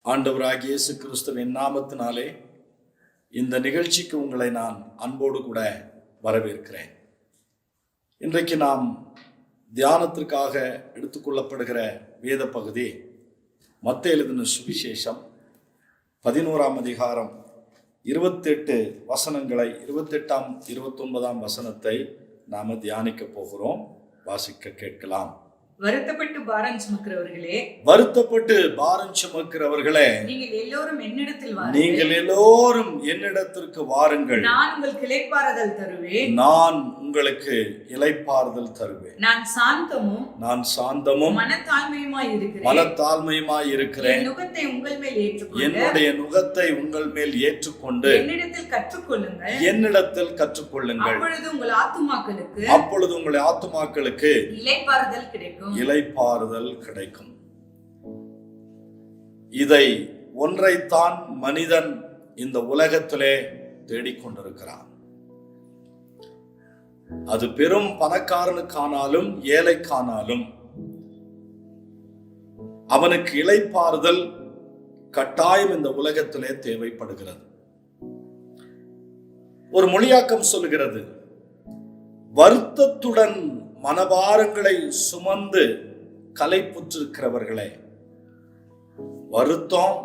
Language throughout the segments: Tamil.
ஆண்டவராகிய இயேசு கிறிஸ்துவின் நாமத்தினாலே இந்த நிகழ்ச்சிக்கு உங்களை நான் அன்போடு கூட வரவேற்கிறேன். இன்றைக்கு நாம் தியானத்திற்காக எடுத்துக்கொள்ளப்படுகிற வேத பகுதி மத்தேயு எழுதின சுவிசேஷம் 11ஆம் அதிகாரம் 28 வசனங்களை 28ஆம் 29ஆம் வசனத்தை நாம தியானிக்க போகிறோம். வாசிக்க கேட்கலாம். வருத்தப்பட்டு பாரம் சுமக்கிறவர்களே, நீங்கள் எல்லோரும் என்னிடத்திற்கு வாருங்கள், நான் உங்களுக்கு இளைப்பாறுதல் தருவேன். நான் சாந்தமும் மனத்தாழ்மையுமாய் இருக்கிறேன். என்னுடைய நுகத்தை உங்கள் மேல் ஏற்றுக்கொண்டு என்னிடத்தில் கற்றுக்கொள்ளுங்கள். அப்பொழுது உங்கள் ஆத்துமாக்களுக்கு இளைப்பாறுதல் கிடைக்கும். இதை ஒன்றைத்தான் மனிதன் இந்த உலகத்திலே தேடிக்கொண்டிருக்கிறான். அது பெரும் பணக்காரனுக்கானாலும் ஏழைக்கானாலும் அவனுக்கு இளைப்பாறுதல் கட்டாயம் இந்த உலகத்திலே தேவைப்படுகிறது. ஒரு மொழியாக்கம் சொல்லுகிறது, வருத்தத்துடன் மனபாரங்களை சுமந்து களைப்புற்றிருக்கிறவர்களே. வருத்தம்,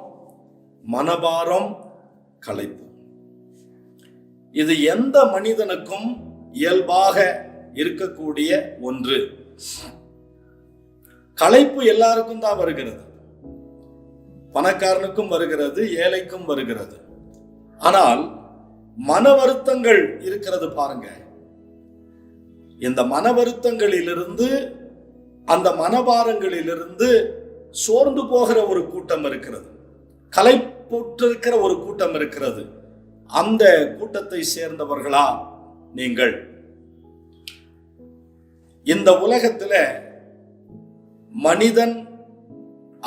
மனபாரம், களைப்பு, இது எந்த மனிதனுக்கும் இயல்பாக இருக்கக்கூடிய ஒன்று. களைப்பு எல்லாருக்கும் தான் வருகிறது, பணக்காரனுக்கும் வருகிறது, ஏழைக்கும் வருகிறது. ஆனால் மன வருத்தங்கள் இருக்கிறது பாருங்க. இந்த மன வருத்தங்களிலிருந்து, அந்த மனபாரங்களிலிருந்து சோர்ந்து போகிற ஒரு கூட்டம் இருக்கிறது, களைப்புற்றிருக்கிற ஒரு கூட்டம் இருக்கிறது. அந்த கூட்டத்தை சேர்ந்தவர்களா நீங்கள்? இந்த உலகத்துல மனிதன்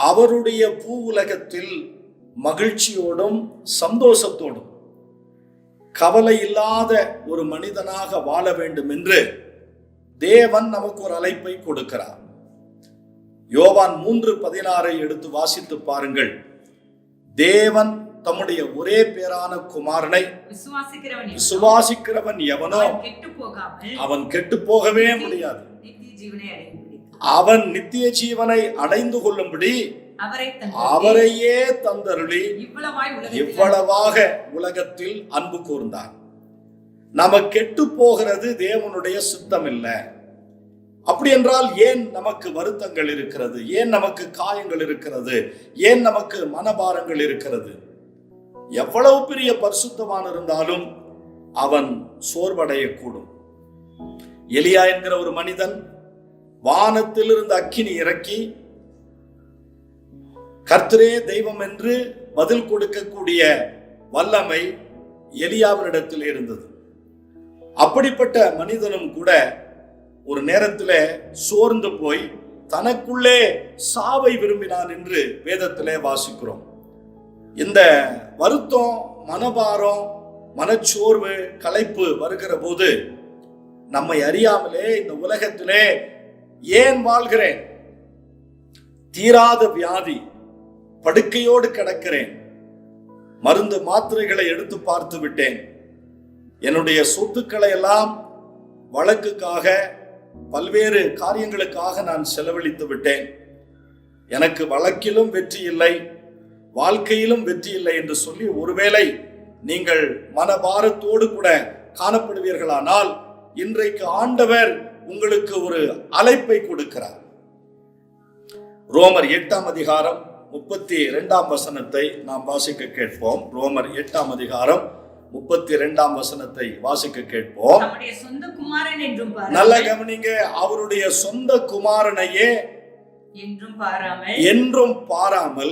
அவருடைய பூ உலகத்தில் மகிழ்ச்சியோடும் சந்தோஷத்தோடும் கவலை இல்லாத ஒரு மனிதனாக வாழ வேண்டும் என்று தேவன் நமக்கு ஒரு அழைப்பை கொடுக்கிறார். யோவான் 3:16 எடுத்து வாசித்து பாருங்கள். தேவன் தம்முடைய ஒரே பேரான குமாரனை விசுவாசிக்கிறவன் எவனோ அவன் கெட்டு போகவே முடியாது, அவன் நித்திய ஜீவனை அடைந்து கொள்ளும்படி அவரையே தந்தருளி இவ்வளவாக உலகத்தில் அன்பு கூர்ந்தார். நம்ம கெட்டு போகிறது தேவனுடைய சுத்தம் இல்லை. அப்படி என்றால் ஏன் நமக்கு வருத்தங்கள் இருக்கிறது? ஏன் நமக்கு காயங்கள் இருக்கிறது? ஏன் நமக்கு மனபாரங்கள் இருக்கிறது? எவ்வளவு பெரிய பரிசுத்தவான் இருந்தாலும் அவன் சோர்வடையக்கூடும். எலியா என்கிற ஒரு மனிதன் வானத்திலிருந்து அக்கினி இறக்கி கர்த்தரே தெய்வம் என்று பதில் கொடுக்கக்கூடிய வல்லமை எலியாவினிடத்தில் இருந்தது. அப்படிப்பட்ட மனிதனும் கூட ஒரு நேரத்தில் சோர்ந்து போய் தனக்குள்ளே சாவை விரும்பினான் என்று வேதத்திலே வாசிக்கிறோம். இந்த வருத்தம், மனபாரம், மனச்சோர்வு, களைப்பு வருகிற போது நம்மை அறியாமலே இந்த உலகத்திலே ஏன் வாழ்கிறேன்? தீராத வியாதி, படுக்கையோடு கிடக்கிறேன், மருந்து மாத்திரைகளை எடுத்து பார்த்து விட்டேன், என்னுடைய சொத்துக்களை எல்லாம் வழக்குக்காக பல்வேறு காரியங்களுக்காக நான் செலவழித்து விட்டேன், எனக்கு வழக்கிலும் வெற்றி இல்லை, வாழ்க்கையிலும் வெற்றி இல்லை என்று சொல்லி ஒருவேளை நீங்கள் மனபாரத்தோடு கூட காணப்படுவீர்களானால் இன்றைக்கு ஆண்டவர் உங்களுக்கு ஒரு அழைப்பை கொடுக்கிறார். ரோமர் 8ஆம் அதிகாரம் 32ஆம் வசனத்தை நாம் வாசிக்க கேட்போம். ரோமர் 8ஆம் அதிகாரம் 32ஆம் வசனத்தை வாசிக்க கேட்போம். நல்ல கவனிங்க. அவருடைய சொந்த குமாரனையே என்றும் பாராமல்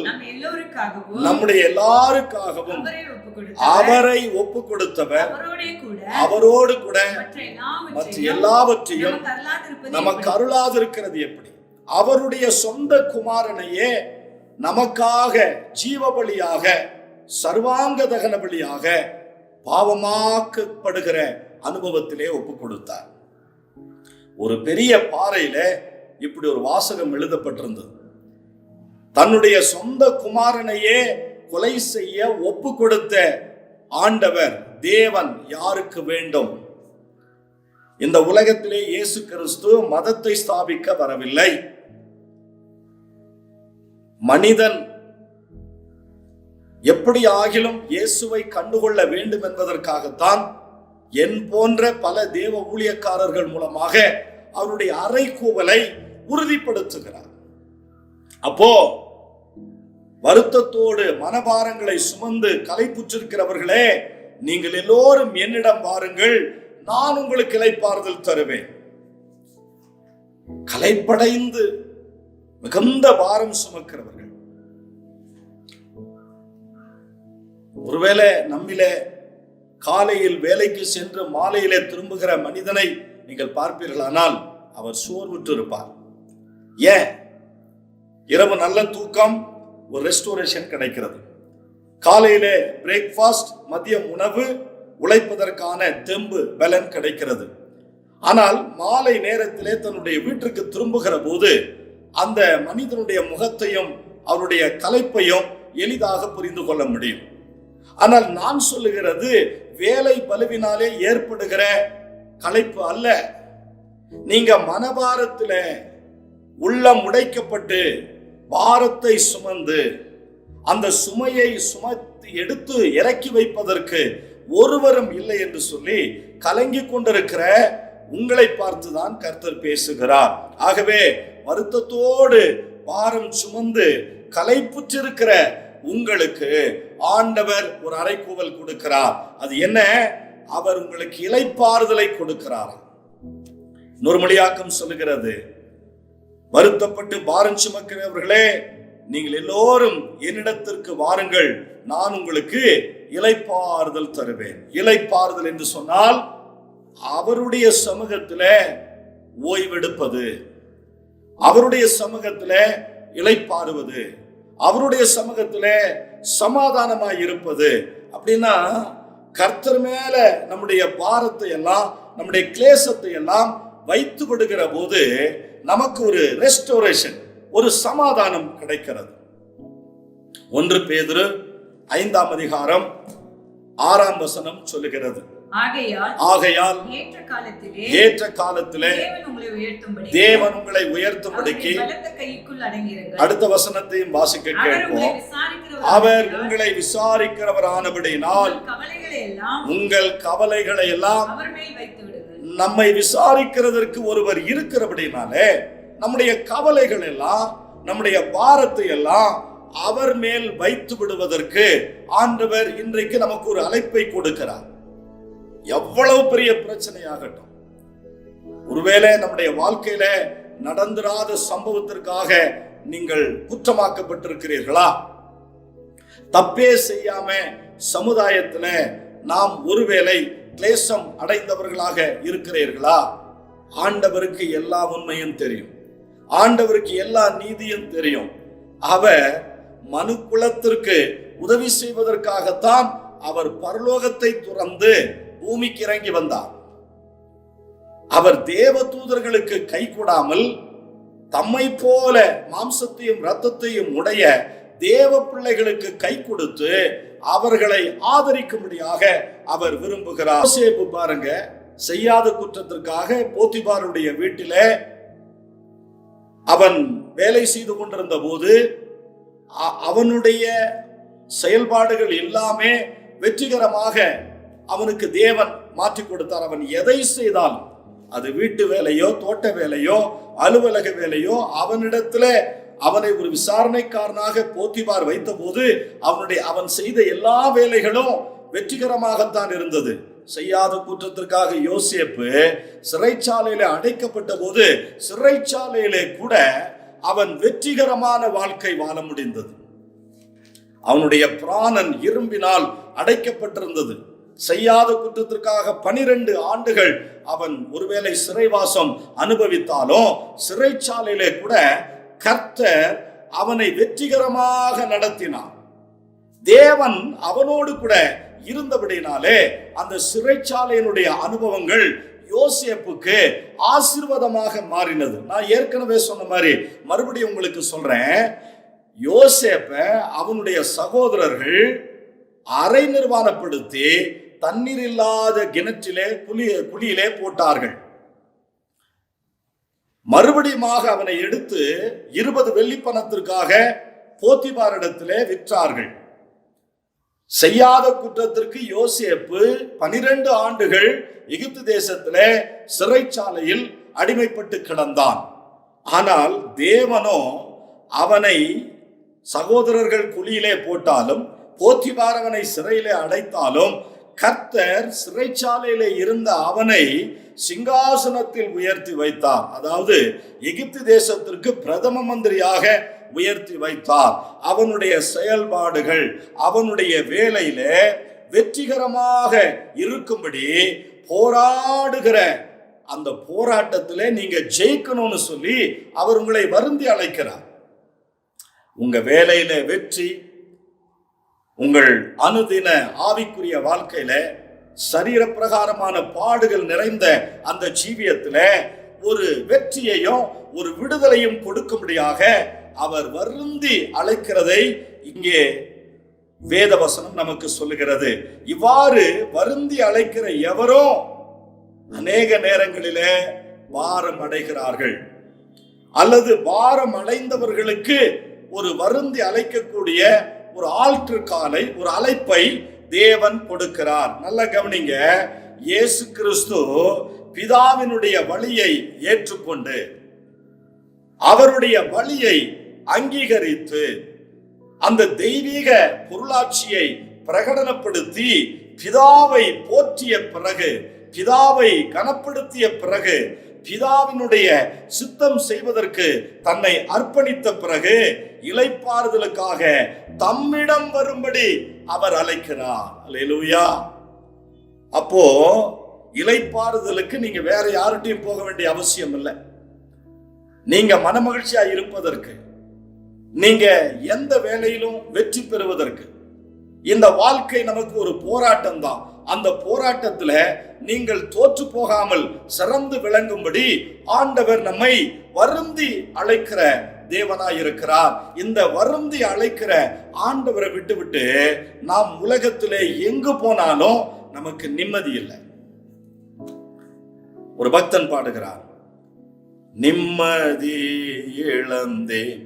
நம்முடைய எல்லாருக்காகவும் அவரை ஒப்பு கொடுத்தவர் அவரோடு கூட மற்ற எல்லாவற்றையும் நமக்கு அருளாதிருக்கிறது எப்படி? அவருடைய சொந்த குமாரனையே நமக்காக ஜீவ பலியாக, சர்வாங்க தகன பலியாக பாவமாக்கப்படுகிற அனுபவத்திலே ஒப்பு கொடுத்தார். ஒரு பெரிய பாறையில இப்படி ஒரு வாசகம் எழுதப்பட்டிருந்தது. தன்னுடைய சொந்த குமாரனையே கொலை செய்ய ஒப்பு கொடுத்த ஆண்டவர் தேவன் யாருக்கு வேண்டும்? இந்த உலகத்திலே இயேசு கிறிஸ்து மதத்தை ஸ்தாபிக்க வரவில்லை. மனிதன் எப்படி ஆகிலும் இயேசுவை கண்டுகொள்ள வேண்டும் என்பதற்காகத்தான் என் போன்ற பல தேவ ஊழியக்காரர்கள் மூலமாக அவருடைய அறைகூவலை உறுதிப்படுத்துகிறார். அப்போ வருத்தத்தோடு மனபாரங்களை சுமந்து களைப்புற்றிருக்கிறவர்களே, நீங்கள் எல்லோரும் என்னிடம் வாருங்கள், நான் உங்களுக்கு இளைப்பாறுதல் தருவேன். களைப்படைந்து மிகுந்த பாரம் சுமக்கிறவர்கள், ஒருவேளை நம்மிலே காலையில் வேலைக்கு சென்று மாலையிலே திரும்புகிற மனிதனை நீங்கள் பார்ப்பீர்களானால் அவர் சோர்வுற்று இருப்பார். ஏன்? இரவு நல்ல தூக்கம், ஒரு ரெஸ்டோரேஷன் கிடைக்கிறது. காலையிலே பிரேக்ஃபாஸ்ட், மதியம் உணவு, உழைப்பதற்கான தெம்பு பலன் கிடைக்கிறது. ஆனால் மாலை நேரத்திலே தன்னுடைய வீட்டிற்கு திரும்புகிற போது அந்த மனிதனுடைய முகத்தையும் அவருடைய களைப்பையும் எளிதாக புரிந்து கொள்ள முடியும். ஆனால் நான் சொல்லுகிறது வேலை பலுவினாலே ஏற்படுகிற களைப்பு அல்ல. நீங்க மனபாரத்துல உள்ளம் உடைக்கப்பட்டு பாரத்தை சுமந்து அந்த சுமையை சுமத்தி எடுத்து இறக்கி வைப்பதற்கு ஒருவரும் இல்லை என்று சொல்லி கலங்கி கொண்டிருக்கிற உங்களை பார்த்துதான் கர்த்தர் பேசுகிறார். ஆகவே வருத்தத்தோடு பாரம் சுமந்து களைப்புற்றிருக்கிற உங்களுக்கு ஆண்டவர் ஒரு அறைகூவல் கொடுக்கிறார். அது என்ன? அவர் உங்களுக்கு இளைப்பாறுதலை கொடுக்கிறார். இன்னொரு மொழியாக்கம் சொல்லுகிறது, வருத்தப்பட்டு பாரம் சுமக்கிறவர்களே, நீங்கள் எல்லோரும் என்னிடத்திற்கு வாருங்கள், நான் உங்களுக்கு இளைப்பாறுதல் தருவேன். இளைப்பாறுதல் என்று சொன்னால் அவருடைய சமூகத்துல ஓய்வெடுப்பது, அவருடைய சமூகத்துல இளைப்பாறுவது, அவருடைய சமூகத்துல சமாதானமாய் இருப்பது. அப்படின்னா கர்த்தர் மேல நம்முடைய பாரத்தை எல்லாம், நம்முடைய கிளேசத்தை எல்லாம் வைத்து விடுகிற போது நமக்கு ஒரு ரெஸ்டோரேஷன், ஒரு சமாதானம் கிடைக்கிறது. 1 பேதுரு 5ஆம் அதிகாரம் 6ஆம் வசனம் சொல்லுகிறது, ஆகையால் ஏற்ற காலத்திலே தேவன் உங்களை உயர்த்தும்படிக்கு, அடுத்த வசனத்தையும் வாசிக்க கேட்போம், அவர் உங்களை விசாரிக்கிறவர் ஆனபடியினால் உங்கள் கவலைகளை எல்லாம், நம்மை விசாரிக்கிறதற்கு ஒருவர் இருக்கிறபடினாலே நம்முடைய கவலைகள் எல்லாம், நம்முடைய பாரத்தை எல்லாம் அவர் மேல் வைத்து விடுவதற்கு ஆண்டவர் இன்றைக்கு நமக்கு ஒரு அழைப்பை கொடுக்கிறார். எவ்வளவு பெரிய பிரச்சனையாகட்டும், ஒருவேளை நம்முடைய வாழ்க்கையில நடந்திராத சம்பவத்திற்காக நீங்கள் குற்றமாக்கப்பட்டிருக்கிறீர்களா? தப்பே செய்யாம சமுதாயத்துல நாம் ஒருவேளை கிளேசம் அடைந்தவர்களாக இருக்கிறீர்களா? ஆண்டவருக்கு எல்லா உண்மையும் தெரியும், ஆண்டவருக்கு எல்லா நீதியும் தெரியும். அவர் மனு குலத்திற்கு உதவி செய்வதற்காகத்தான் அவர் பரலோகத்தை துறந்து பூமிக்கு இறங்கி வந்தார். அவர் தேவ தூதர்களுக்கு கை கூடாமல் தம்மை போல மாம்சத்தையும் இரத்தத்தையும் உடைய தேவ பிள்ளைகளுக்கு கை கொடுத்து அவர்களை ஆதரிக்கும்படியாக அவர் விரும்புகிறார். யோசேப்பு பாருங்க, செய்யாத குற்றத்திற்காக போத்திபாருடைய வீட்டிலே அவன் வேலை செய்து கொண்டிருந்த போது அவனுடைய செயல்பாடுகள் எல்லாமே வெற்றிகரமாக அவனுக்கு தேவன் மாற்றி கொடுத்தார். அவன் எதை செய்தாலும், அது வீட்டு வேலையோ தோட்ட வேலையோ அலுவலக வேலையோ, அவனிடத்துல அவனை ஒரு விசாரணைக்காரனாக போத்திபார் வைத்த போது அவன் செய்த எல்லா வேலைகளும் வெற்றிகரமாகத்தான் இருந்தது. செய்யாத குற்றத்திற்காக யோசேப்பு சிறைச்சாலையில அடைக்கப்பட்ட போது சிறைச்சாலையிலே கூட அவன் வெற்றிகரமான வாழ்க்கை வாழ முடிந்தது. அவனுடைய பிராணன் இரும்பினால் அடைக்கப்பட்டிருந்தது. செய்யாத குற்றத்திற்காக 12 ஆண்டுகள் அவன் ஒருவேளை சிறைவாசம் அனுபவித்தாலும் சிறைச்சாலையிலே கூட கர்த்தர் அவனை வெற்றிகரமாக நடத்தினார். தேவன் அவனோடு கூட இருந்தபடினாலே அந்த சிறைச்சாலையினுடைய அனுபவங்கள் யோசேப்புக்கு ஆசீர்வாதமாக மாறினது. நான் ஏற்கனவே சொன்ன மாதிரி மறுபடியும் உங்களுக்கு சொல்றேன், யோசேப்ப அவனுடைய சகோதரர்கள் அரை நிர்வாணப்படுத்தி தண்ணீர் இல்லாத கிணற்றிலே குழியிலே போட்டார்கள். மறுபடியும் அவனை எடுத்து 20 வெள்ளிப்பணத்திற்காக போத்திபாரிடத்திலே விற்றார்கள். செய்யாத குற்றத்திற்கு யோசேப்பு 12 ஆண்டுகள் எகிப்து தேசத்திலே சிறைச்சாலையில் அடிமைப்பட்டு கிடந்தான். ஆனால் தேவனோ அவனை சகோதரர்கள் குழியிலே போட்டாலும் போத்திபார் அவனை சிறையிலே அடைத்தாலும் கர்த்தர் சிறைச்சாலையிலே இருந்த அவனை சிங்காசனத்தில் உயர்த்தி வைத்தார். அதாவது எகிப்து தேசத்திற்கு பிரதம மந்திரியாக உயர்த்தி வைத்தார். அவனுடைய செயல்பாடுகள் அவனுடைய வேலையிலே வெற்றிகரமாக இருக்கும்படி போராடுகிற அந்த போராட்டத்திலே நீங்க ஜெயிக்கணும்னு சொல்லி அவர் உங்களை வருந்தி அழைக்கிறார். உங்க வேலையில வெற்றி, உங்கள் அனுதின ஆவிக்குரிய வாழ்க்கையில சரீர பிரகாரமான பாடுகள் நிறைந்த அந்த ஜீவியத்தில ஒரு வெற்றியையும் ஒரு விடுதலையும் கொடுக்கும்படியாக அவர் வருந்தி அழைக்கிறதை இங்கே வேதவசனம் நமக்கு சொல்லுகிறது. இவ்வாறு வருந்தி அழைக்கிற எவரோ அநேக நேரங்களிலே பாரம் அடைகிறார்கள், அல்லது பாரம் அடைந்தவர்களுக்கு ஒரு வருந்தி அழைக்கக்கூடிய ஒரு ஆல்டர் காலை, ஒரு அழைப்பை தேவன் கொடுக்கிறார். நல்ல கவனிங்க, இயேசு கிறிஸ்து பிதாவினுடைய வழியை ஏற்றுக்கொண்டு அவருடைய வழியை அங்கீகரித்து அந்த தெய்வீக பொருளாட்சியை பிரகடனப்படுத்தி பிதாவை போற்றிய பிறகு, பிதாவை கனப்படுத்திய பிறகு, பிதாவினுடைய சித்தம் செய்வதற்கு தன்னை அர்ப்பணித்த பிறகு இளைப்பாறுதலுக்காக தம்மிடம் வரும்படி அவர் அழைக்கிறார். அல்லேலூயா. அப்போ இளைப்பாறுதலுக்கு நீங்க வேற யார்கிட்டையும் போக வேண்டிய அவசியம் இல்லை. நீங்க மனமகிழ்ச்சியா இருப்பதற்கு, நீங்க எந்த வேலையிலும் வெற்றி பெறுவதற்கு, இந்த வாழ்க்கை நமக்கு ஒரு போராட்டம் தான். அந்த போராட்டத்துல நீங்கள் தோற்று போகாமல் சிறந்து விளங்கும்படி ஆண்டவர் நம்மை வருந்தி அழைக்கிற தேவனாய் இருக்கிறார். இந்த வருந்தி அழைக்கிற ஆண்டவரை விட்டு நாம் உலகத்திலே எங்கு போனாலும் நமக்கு நிம்மதி இல்லை. ஒரு பக்தன் பாடுகிறார், நிம்மதி இழந்தேன்,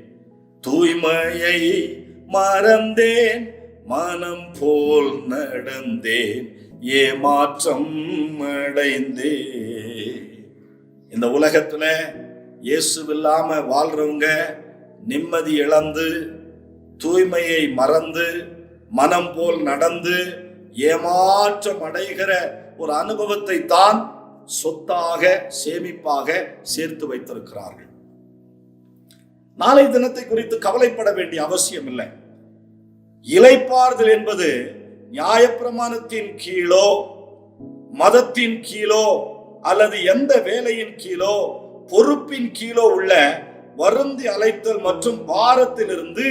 தூய்மையை மறந்தேன், மனம் போல் நடந்தேன், ஏமாற்றம் அடைந்தே. இந்த உலகத்துல இயேசுவில்லாம வாழ்றவங்க நிம்மதி இழந்து, தூய்மையை மறந்து, மனம் போல் நடந்து ஏமாற்றம் அடைகிற ஒரு அனுபவத்தை தான் சொத்தாக சேமிப்பாக சேர்த்து வைத்திருக்கிறார்கள். நாளை தினத்தை குறித்து கவலைப்பட வேண்டிய அவசியம் இல்லை. இளைப்பாறுதல் என்பது நியாயப்பிரமாணத்தின் கீழோ, மதத்தின் கீழோ, அல்லது எந்த வேலையின் கீழோ, பொறுப்பின் கீழோ உள்ள வருந்தி அழைத்தல் மற்றும் பாரத்திலிருந்து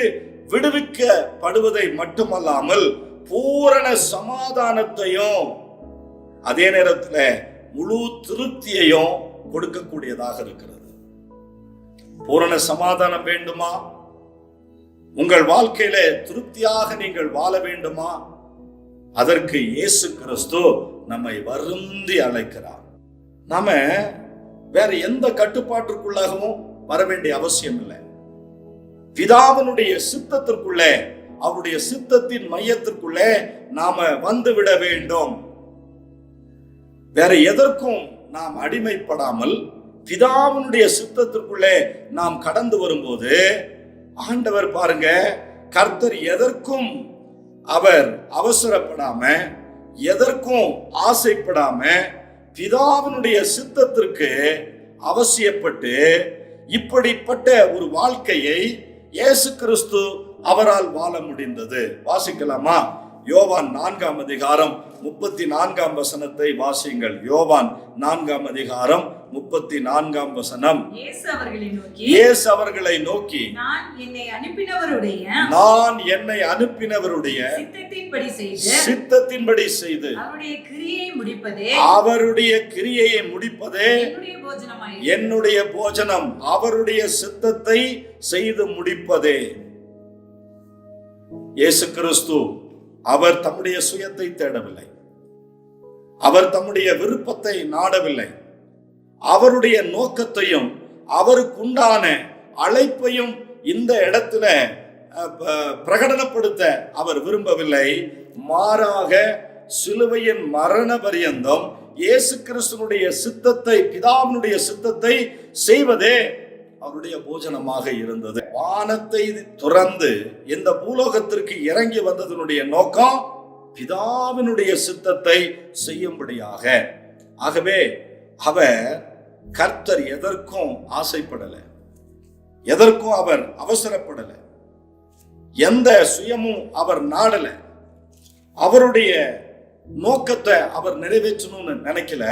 விடுவிக்கப்படுவதை மட்டுமல்லாமல் பூரண சமாதானத்தையும் அதே நேரத்தில் முழு திருப்தியையும் கொடுக்கக்கூடியதாக இருக்கிறது. பூரண சமாதானம் வேண்டுமா? உங்கள் வாழ்க்கையில திருப்தியாக நீங்கள் வாழ வேண்டுமா? அதற்கு இயேசு கிறிஸ்து நம்மை வருந்தி அழைக்கிறார். நாம வேற எந்த கட்டுப்பாட்டிற்குள்ளாகவும் வர வேண்டிய அவசியம் இல்லை. பிதாவினுடைய சித்தத்திற்குள்ளே, அவருடைய சித்தத்தின் மையத்திற்குள்ளே நாம வந்துவிட வேண்டும். வேற எதற்கும் நாம் அடிமைப்படாமல் பிதாவினுடைய சித்தத்திற்குள்ளே நாம் கடந்து வரும்போது ஆண்டவர் பாருங்க, கர்த்தர் எதற்கும் அவர் அவசரப்படாம, எதற்கும் ஆசைப்படாம பிதாவினுடைய சித்தத்திற்கு அவசியப்பட்டு இப்படிப்பட்ட ஒரு வாழ்க்கையை இயேசு கிறிஸ்து அவரால் வாழ முடிந்தது. வாசிக்கலாமா? யோவான் 4ஆம் அதிகாரம் 34ஆம் வசனத்தை வாசியுங்கள். யோவான் 4ஆம் அதிகாரம் 34ஆம் வசனம். இயேசு அவர்களை நோக்கி நான் என்னை அனுப்பினவருடைய சித்தத்தின்படி செய்து அவருடைய கிரியையை முடிப்பதே என்னுடைய போஜனம். அவருடைய சித்தத்தை செய்து முடிப்பதே. இயேசு கிறிஸ்து அவர் தம்முடைய சுயத்தை தேடவில்லை, அவர் தம்முடைய விருப்பத்தை நாடவில்லை, அவருடைய நோக்கத்தையும் அவருக்குண்டான அழைப்பையும் இந்த இடத்துல பிரகடனப்படுத்த அவர் விரும்பவில்லை. மாறாக சிலுவையின் மரண பரியந்தம் இயேசு கிறிஸ்துனுடைய சித்தத்தை, பிதாவினுடைய சித்தத்தை செய்வதே அவருடைய போஜனமாக இருந்தது. வானத்தை துறந்து இந்த பூலோகத்திற்கு இறங்கி வந்ததனுடைய நோக்கம் பிதாவினுடைய சித்தத்தை செய்யும்படியாக. ஆகவே அவர் கர்த்தர் எதற்கும் ஆசைப்படல, எதற்கும் அவர் அவசரப்படல, எந்த சுயமும் அவர் நாடல, அவருடைய நோக்கத்தை அவர் நிறைவேற்றணும்னு நினைக்கல.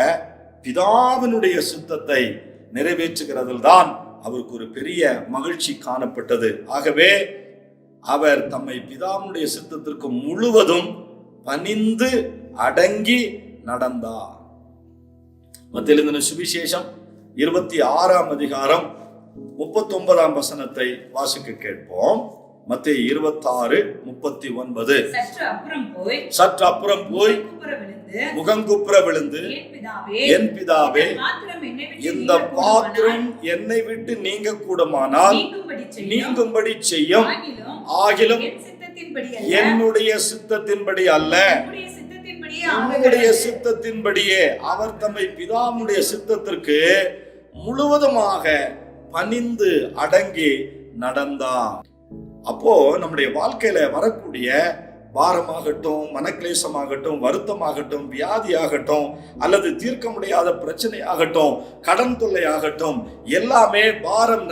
பிதாவினுடைய சித்தத்தை நிறைவேற்றுகிறதில் தான் அவருக்கு ஒரு பெரிய மகிழ்ச்சி காணப்பட்டது. ஆகவே அவர் தம்மை பிதாவினுடைய சித்தத்திற்கு முழுவதும் பணிந்து அடங்கி நடந்தார். மத்தேயு எழுதின சுவிசேஷம் 26ஆம் அதிகாரம் 39ஆம் வசனத்தை வாசிக்க கேட்போம். மத்தேயு 26:39. சற்று அப்புறம் போய் முகங்குப்புற விழுந்து, என் பிதாவே, இந்த பாத்திரம் என்னை விட்டு நீங்க கூடுமானால் நீங்கும்படி செய்யும், ஆகிலும் என்னுடைய சித்தத்தின்படி அல்ல, உம்முடைய சித்தத்தின்படியே. அவர் தம்மை பிதாவுடைய சித்தத்திற்கு முழுவதுமாக பணிந்து அடங்கி நடந்தார். அப்போ நம்முடைய வாழ்க்கையில வரக்கூடிய பாரமாகட்டும், மனக்லேசமாகட்டும், வருத்தமாகட்டும், வியாதியாகட்டும், அல்லது தீர்க்க முடியாத பிரச்சனையாகட்டும், கடன் தொல்லையாகட்டும், எல்லாமே பாரம்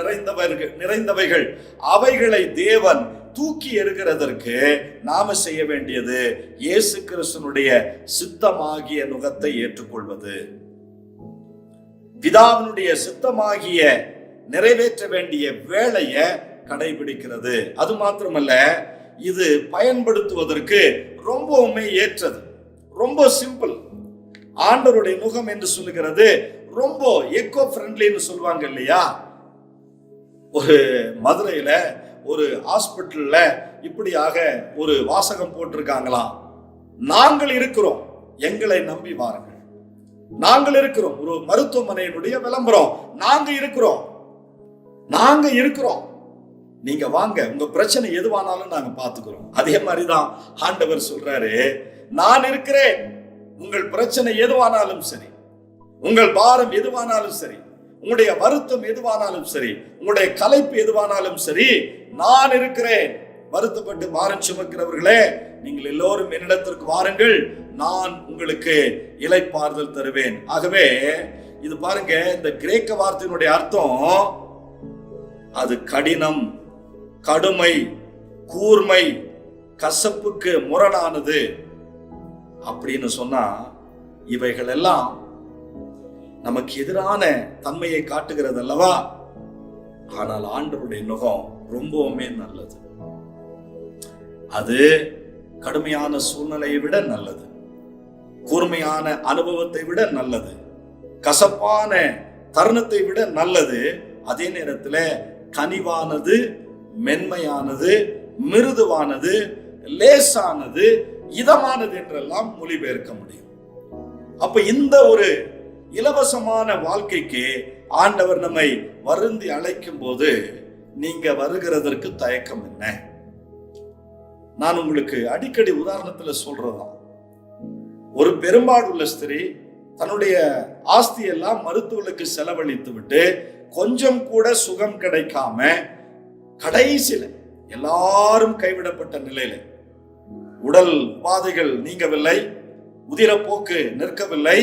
நிறைந்தவைகள். அவைகளை தேவன் தூக்கி எறிகிறதற்கு நாம செய்ய வேண்டியது இயேசு கிறிஸ்துனுடைய சித்தமாகிய நுகத்தை ஏற்றுக்கொள்வது, பிதாவினுடைய சித்தமாகிய நிறைவேற்ற வேண்டிய வேலையை கடைபிடிக்கிறது. அது மாத்திரமல்ல, இது பயன்படுத்துவதற்கு ரொம்பவுமே ஏற்றது, ரொம்ப சிம்பிள். ஆண்டவருடைய நுகம் என்று சொல்லுகிறது ரொம்ப எக்கோ ஃப்ரெண்ட்லின்னு சொல்லுவாங்க இல்லையா? ஒரு மதுரையில ஒரு ஹாஸ்பிட்டல்ல இப்படியாக ஒரு வாசகம் போட்டிருக்காங்களாம், நாங்கள் இருக்கிறோம், எங்களை நம்பி வாருங்கள். நாங்கள் இருக்கிறோம். ஒரு மருத்துவமனையினுடைய விளம்பரம், நாங்க இருக்கிறோம், நீங்க வாங்க, உங்க பிரச்சனை எதுவானாலும் நாங்க பாத்துக்கிறோம். அதே மாதிரிதான் ஆண்டவர் சொல்றாரு, நான் இருக்கிறேன், உங்கள் பிரச்சனை எதுவானாலும் சரி, உங்கள் பாரம் எதுவானாலும் சரி, உங்களுடைய வருத்தம் எதுவானாலும் சரி, உங்களுடைய களைப்பு எதுவானாலும் சரி, நான் இருக்கிறேன். வருத்தப்பட்டு பாரம் சுமக்கிறவர்களே, நீங்கள் எல்லோரும் என்னிடத்திற்கு வாருங்கள், நான் உங்களுக்கு இளைப்பாறுதல் தருவேன். ஆகவே இது பாருங்க, இந்த கிரேக்க வார்த்தையினுடைய அர்த்தம் அது கடினம், கடுமை, கூர்மை, கசப்புக்கு முரணானது அப்படின்னு சொன்னா, இவைகள் எல்லாம் நமக்கு எதிரான தன்மையை காட்டுகிறது அல்லவா? ஆனால் ஆண்டவருடைய நுகம் ரொம்பவுமே நல்லது. அது கடுமையான சூழ்நிலையை விட நல்லது, கூர்மையான அனுபவத்தை விட நல்லது, கசப்பான தருணத்தை விட நல்லது. அதே நேரத்தில் கனிவானது, மென்மையானது, மிருதுவானது, லேசானது, இதமானது என்றெல்லாம் மொழிபெயர்க்க முடியும். அப்ப இந்த ஒரு இலவசமான வாழ்க்கைக்கு ஆண்டவர் நம்மை வருந்தி அழைக்கும் போது நீங்க வருகிறதற்கு தயக்கம் என்ன? நான் உங்களுக்கு அடிக்கடி உதாரணத்துல சொல்றதான், ஒரு பெரும்பாடுள்ள ஸ்திரீ தன்னுடைய ஆஸ்தி எல்லாம் மருத்துவர்களுக்கு செலவழித்து விட்டு கொஞ்சம் கூட சுகம் கிடைக்காம கடைசியில எல்லாரும் கைவிடப்பட்ட நிலையில, உடல் உபாதைகள் நீங்கவில்லை, உதிரப்போக்கு நிற்கவில்லை,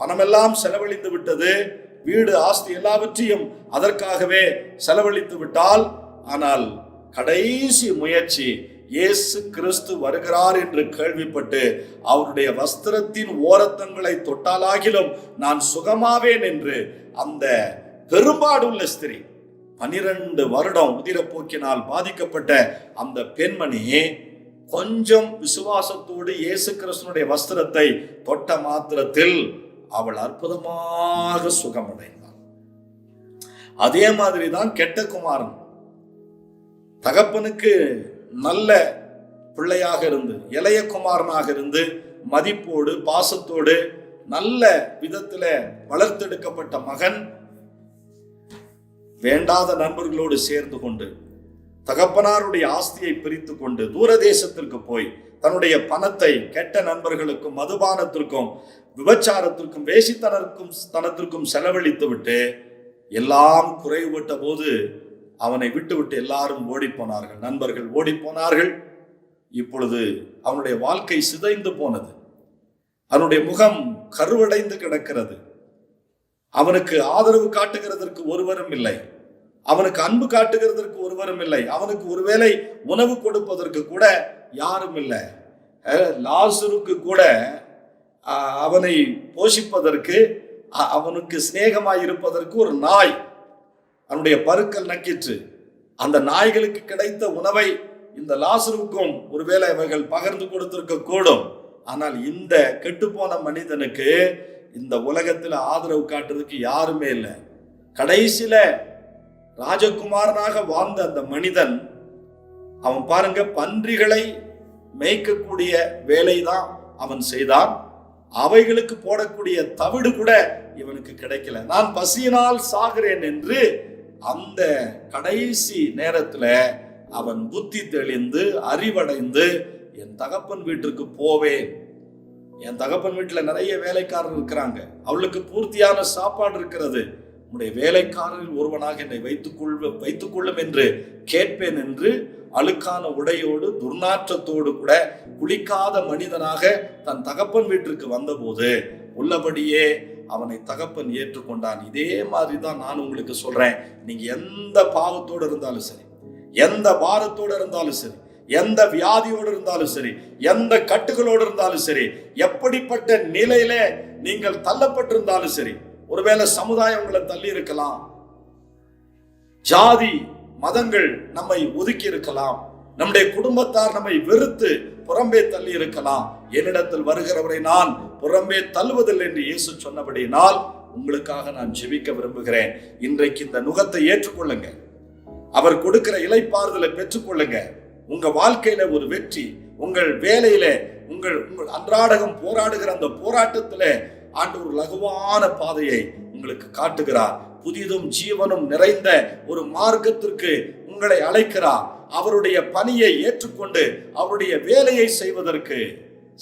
பணமெல்லாம் செலவழித்து விட்டது, வீடு ஆஸ்தி எல்லாவற்றையும் அதற்காகவே செலவழித்து விட்டால், ஆனால் கடைசி முயற்சி இயேசு கிறிஸ்து வருகிறார் என்று கேள்விப்பட்டு அவருடைய வஸ்திரத்தின் ஓரத்தங்களை தொட்டாலாகிலும் நான் சுகமாவேன் என்று அந்த பெரும்பாடுள்ள ஸ்திரீ, 12 வருடம் உதிரப்போக்கினால் பாதிக்கப்பட்ட அந்த பெண்மணி கொஞ்சம் விசுவாசத்தோடு இயேசு கிறிஸ்துனுடைய வஸ்திரத்தை தொட்ட மாத்திரத்தில் அவள் அற்புதமாக சுகமடைந்தாள். அதே மாதிரிதான் கெட்ட குமாரன், தகப்பனுக்கு நல்ல பிள்ளையாக இருந்து, இளைய குமாரனாக இருந்து, மதிப்போடு பாசத்தோடு நல்ல விதத்துல வளர்த்தெடுக்கப்பட்ட மகன் வேண்டாத நண்பர்களோடு சேர்ந்து கொண்டு தகப்பனாருடைய ஆஸ்தியை பிரித்து கொண்டு தூரதேசத்திற்கு போய் தன்னுடைய பணத்தை கெட்ட நண்பர்களுக்கும் மதுபானத்திற்கும் விபச்சாரத்திற்கும் வேசித்தனத்திற்கும் செலவழித்து விட்டு எல்லாம் குறைவுபட்ட போது அவனை விட்டு எல்லாரும் ஓடி போனார்கள். நண்பர்கள் ஓடி போனார்கள். இப்பொழுது அவனுடைய வாழ்க்கை சிதைந்து போனது. அவனுடைய முகம் கருவடைந்து கிடக்கிறது. அவனுக்கு ஆதரவு காட்டுகிறதற்கு ஒருவரும் இல்லை. அவனுக்கு அன்பு காட்டுகிறதற்கு ஒருவரும் இல்லை. அவனுக்கு ஒருவேளை உணவு கொடுப்பதற்கு கூட யாரும் இல்லை. லாசருக்கு கூட அவனை போஷிப்பதற்கு, அவனுக்கு சிநேகமாய் இருப்பதற்கு ஒரு நாய் அவனுடைய பருக்கள் நக்கிற்று. அந்த நாய்களுக்கு கிடைத்த உணவை இந்த லாசருக்கும் ஒருவேளை அவர்கள் பகிர்ந்து கொடுத்திருக்க கூடும். ஆனால் இந்த கெட்டுப்போன மனிதனுக்கு இந்த உலகத்தில் ஆதரவு காட்டுறதுக்கு யாருமே இல்லை. கடைசியில ராஜகுமாரனாக வாழ்ந்த அந்த மனிதன், அவன் பாருங்க, பன்றிகளை மேய்க்கக்கூடிய வேலைதான் அவன் செய்தான். அவைகளுக்கு போடக்கூடிய தவிடு கூட இவனுக்கு கிடைக்கல. நான் பசியினால் சாகிறேன் என்று அந்த கடைசி நேரத்துல அவன் புத்தி தெளிந்து அறிவடைந்து என் தகப்பன் வீட்டிற்கு போவேன். என் தகப்பன் வீட்டுல நிறைய வேலைக்காரர் இருக்கிறாங்க, அவளுக்கு பூர்த்தியான சாப்பாடு இருக்கிறது. உன்னுடைய வேலைக்காரரில் ஒருவனாக என்னை வைத்துக் கொள்ளும் என்று கேட்பேன் என்று அழுக்கான உடையோடு துர்நாற்றத்தோடு கூட குளிக்காத மனிதனாக தன் தகப்பன் வீட்டிற்கு வந்தபோது உள்ளபடியே அவனை தகப்பன் ஏற்றுக்கொண்டான். இதே மாதிரி தான் நான் உங்களுக்கு சொல்றேன். நீங்க எந்த பாவத்தோடு இருந்தாலும் சரி, எந்த பாரத்தோடு இருந்தாலும் சரி, எந்த வியாதியோடு இருந்தாலும் சரி, எந்த கட்டுகளோடு இருந்தாலும் சரி, எப்படிப்பட்ட நிலையில நீங்கள் தள்ளப்பட்டிருந்தாலும் சரி, ஒருவேளை சமுதாயம் உங்களை தள்ளி இருக்கலாம், ஜாதி மதங்கள் நம்மை ஒதுக்கி இருக்கலாம், நம்முடைய குடும்பத்தார் நம்மை வெறுத்து புறம்பே தள்ளி இருக்கலாம். என்னிடத்தில் வருகிறவரை நான் புறம்பே தள்ளுவதில்லை என்று இயேசு சொன்னபடியினால் உங்களுக்காக நான் ஜெபிக்க விரும்புகிறேன். இன்றைக்கு இந்த நுகத்தை ஏற்றுக்கொள்ளுங்க. அவர் கொடுக்கிற இளைப்பாறுதலை பெற்றுக்கொள்ளுங்க. உங்க வாழ்க்கையில ஒரு வெற்றி, உங்கள் வேலையில, உங்கள் அன்றாடகம் போராடுகிற அந்த போராட்டத்தில ஆண்டவர் ஒரு லகுவான பாதையை உங்களுக்கு காட்டுகிறார். புதிதும் ஜீவனும் நிறைந்த ஒரு மார்க்கத்திற்கு உங்களை அழைக்கிறார். அவருடைய பணியை ஏற்றுக்கொண்டு அவருடைய வேலையை செய்வதற்கு,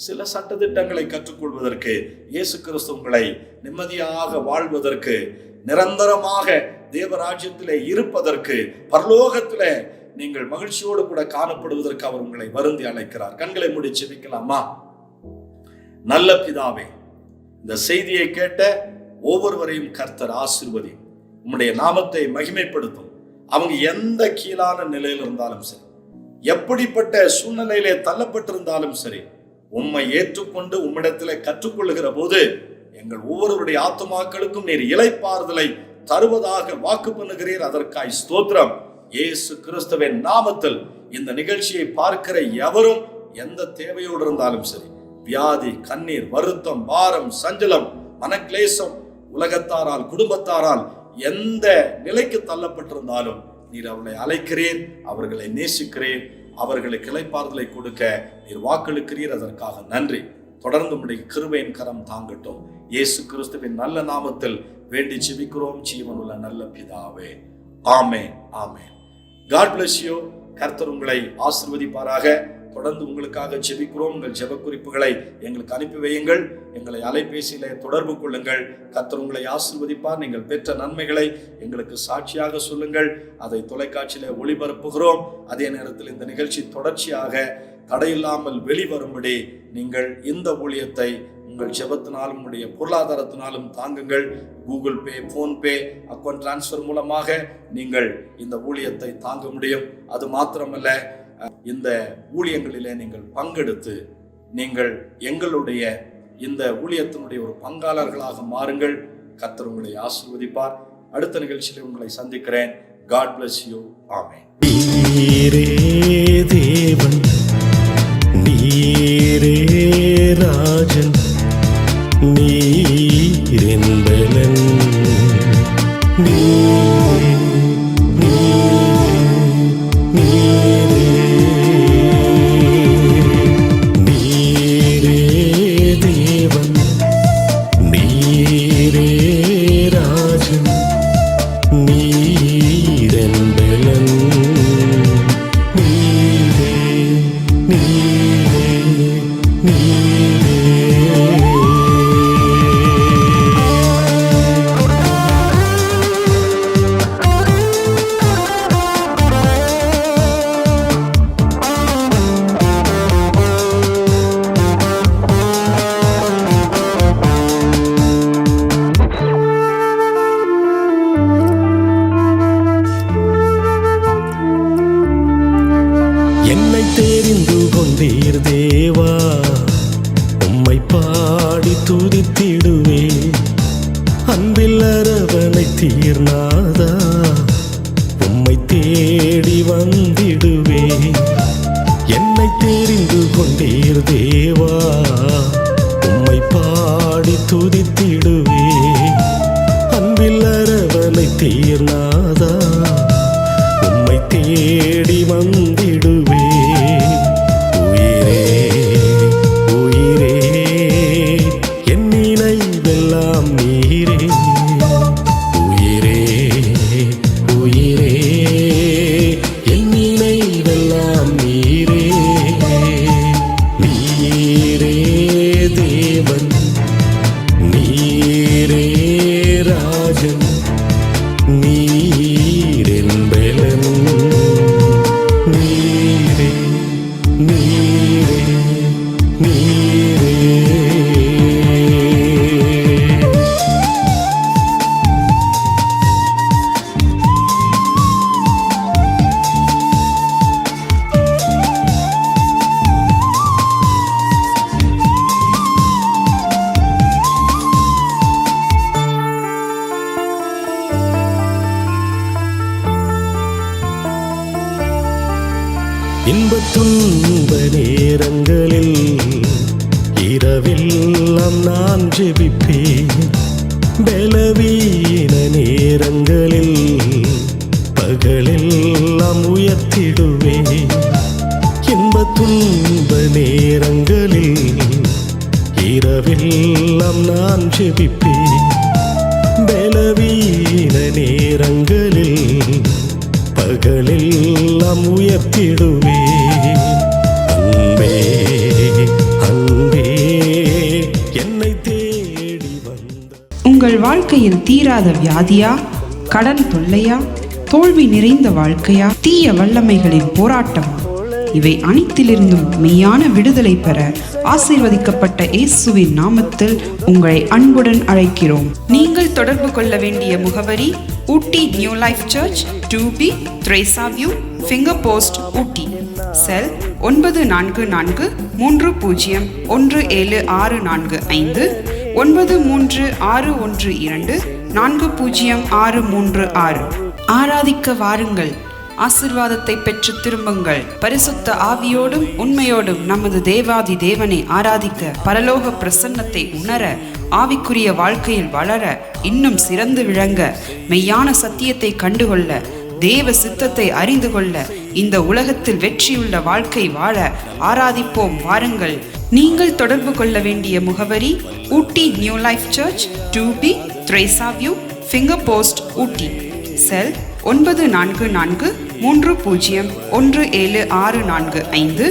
சில சட்டதிட்டங்களை கற்றுக்கொள்வதற்கு, இயேசு கிறிஸ்து உங்களை நிம்மதியாக வாழ்வதற்கு, நிரந்தரமாக தேவராஜ்யத்திலே இருப்பதற்கு, பரலோகத்திலே நீங்கள் மகிழ்ச்சியோடு கூட காணப்படுவதற்கு அவர் உங்களை வருந்தி அழைக்கிறார். கண்களை மூடி ஜெபிக்கலாமா? நல்ல பிதாவே, இந்த செய்தியை கேட்ட ஒவ்வொருவரையும் கர்த்தர் ஆசீர்வதி, உம்முடைய நாமத்தை மகிமைப்படுத்தும். அவங்க எந்த கீழான நிலையில் இருந்தாலும் சரி, எப்படிப்பட்ட சூழ்நிலையிலே தள்ளப்பட்டிருந்தாலும் சரி, உம்மை ஏற்றுக்கொண்டு உம்மிடத்திலே கற்றுக்கொள்ளுகிற போது எங்கள் ஒவ்வொருவருடைய ஆத்துமாக்களுக்கும் நீர் இளைப்பாறுதலை தருவதாக வாக்கு பண்ணுகிறீர். அதற்காய் ஸ்தோத்திரம். இயேசு கிறிஸ்துவின் நாமத்தில் இந்த நிகழ்ச்சியை பார்க்கிற எவரும் எந்த தேவையோடு இருந்தாலும் சரி, வியாதி, கண்ணீர், வருத்தம், பாரம், சஞ்சலம், மனக்லேசம், உலகத்தாரால் குடும்பத்தாரால் எந்த நிலைக்கு தள்ளப்பட்டிருந்தாலும் நீர் அவர்களை அழைக்கிறீர், அவர்களை நேசிக்கிறீர், அவர்களுக்கு இளைப்பாறுதலை கொடுக்க நீர் வாக்களிக்கிறீர். அதற்காக நன்றி. தொடர்ந்து உம்முடைய கிருபையின் கரம் தாங்கட்டும். இயேசு கிறிஸ்துவின் நல்ல நாமத்தில் வேண்டி ஜெபிக்கிறோம் ஜீவனுள்ள நல்ல பிதாவே. ஆமென், ஆமென். God bless you. கர்த்தர் உங்களை ஆசீர்வதிப்பாராக. தொடர்ந்து உங்களுக்காக ஜெபிக்கிறோம். உங்கள் ஜெப குறிப்புகளை எங்களுக்கு அனுப்பி வையுங்கள். எங்களை அலைபேசியிலே தொடர்பு கொள்ளுங்கள். கர்த்தர் உங்களை ஆசீர்வதிப்பார். நீங்கள் பெற்ற நன்மைகளை எங்களுக்கு சாட்சியாக சொல்லுங்கள். அதை தொலைக்காட்சியிலே ஒளிபரப்புகிறோம். அதே நேரத்தில் இந்த நிகழ்ச்சி தொடர்ச்சியாக தடையில்லாமல் வெளிவரும்படி நீங்கள் இந்த ஊழியத்தை உங்கள் ஜெபத்தினாலும் உங்களுடைய பொருளாதாரத்தினாலும் தாங்குங்கள். Google Pay, PhonePe, account transfer மூலமாக நீங்கள் இந்த ஊழியத்தை தாங்க முடியும். அது மாத்திரமல்ல, இந்த ஊழியங்களிலே நீங்கள் பங்கெடுத்து நீங்கள் எங்களுடைய இந்த ஊழியத்தினுடைய ஒரு பங்காளர்களாக மாறுங்கள். கர்த்தர் உங்களை ஆசீர்வதிப்பார். அடுத்த நிகழ்ச்சியில் உங்களை சந்திக்கிறேன். God bless you. ஆமென். நீரே தேவன், நீரே ராஜன், நீரென்பலன், நீரே என்னை தெரிந்து கொண்டீர் தேவா, உம்மை பாடி துதித்திடுவே. அன்பில் அரவணை தீர்நாதா, உம்மை தேடி வந்திடுவே. என்னை தெரிந்து கொண்டீர் தேவா, உம்மை பாடி துதித்திடுவே. அன்பில் அரவணை தீர்நாதா, உம்மை தேடி வந்திடுவே. உயிரே உயிரே என் நினைவெல்லாம் நீரே. உயிரே உயிரே என் நினைவெல்லாம் நீரே. நீரே தேவன், நீரே ராஜன், நீரென் பலன். நீரே நீரே நீரே. இன்பத் துன்ப நேரங்களில் இரவெல்லாம் நான் ஜெபிப்பேன். பலவீன நேரங்களில் பகலெல்லாம் உயர்த்திடுவேன். இன்பத் துன்ப நேரங்களில் இரவெல்லாம் நான் ஜெபிப்பேன். பலவீன நேரங்களில் பகலெல்லாம் உயர்த்திடுவே. அன்பே அன்பே என்னை தேடி வந்த. உங்கள் வாழ்க்கையில் தீராத வியாதியா, கடன் தொல்லையா, தோல்வி நிறைந்த வாழ்க்கையா, தீய வல்லமைகளின் போராட்டமா, இவை அனைத்திலிருந்தும் மெய்யான விடுதலை பெற ஆசீர்வதிக்கப்பட்ட இயேசுவின் நாமத்தில் உங்களை அன்புடன் அழைக்கிறோம். நீங்கள் தொடர்பு கொள்ள வேண்டிய முகவரி Ooty new life church, 2B Teresa view, finger post, Ooty. Cell 9443017645, 9361240636. ஆராதிக்க வாருங்கள், ஆசிர்வாதத்தை பெற்று திரும்புங்கள். பரிசுத்த ஆவியோடும் உண்மையோடும் நமது தேவாதி தேவனை ஆராதிக்க, பரலோக பிரசன்னத்தை உணர, ஆவிக்குரிய வாழ்க்கையில் வளர, இன்னும் சிறந்து விளங்க, மெய்யான சத்தியத்தை கண்டுகொள்ள, தேவ சித்தத்தை அறிந்து கொள்ள, இந்த உலகத்தில் வெற்றியுள்ள வாழ்க்கை வாழ ஆராதிப்போம் வாருங்கள். நீங்கள் தொடர்பு கொள்ள வேண்டிய முகவரி Ooty new life church, 2B Teresa view, finger post, Ooty. Cell 9443017645,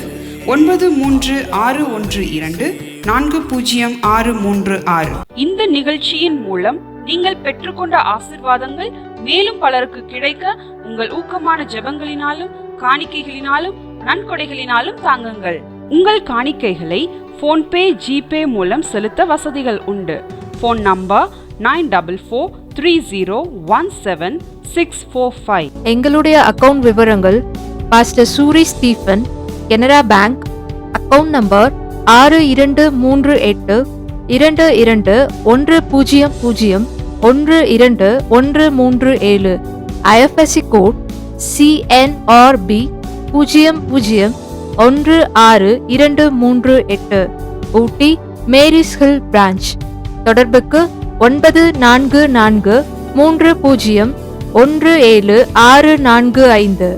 9361240636. இந்த நிகழ்ச்சியின் மூலம் நீங்கள் பெற்றுக்கொண்ட ஆசிர்வாதங்கள் மேலும் பலருக்கு கிடைக்க உங்கள் ஊக்கமான ஜெபங்களினாலும் காணிக்கைகளினாலும் நன்கொடைகளினாலும் தாங்குங்கள். உங்கள் காணிக்கைகளை போன்பே, ஜிபே மூலம் செலுத்த வசதிகள் உண்டு. Phone number 9443017645. எங்களுடைய அக்கவுண்ட் விவரங்கள்: pastor Suri Stephen, Canara bank, account number 623221001237, IFSC code CNRB 0016238, Ooty Mary's hill branch. தொடர்புக்கு 9443017645.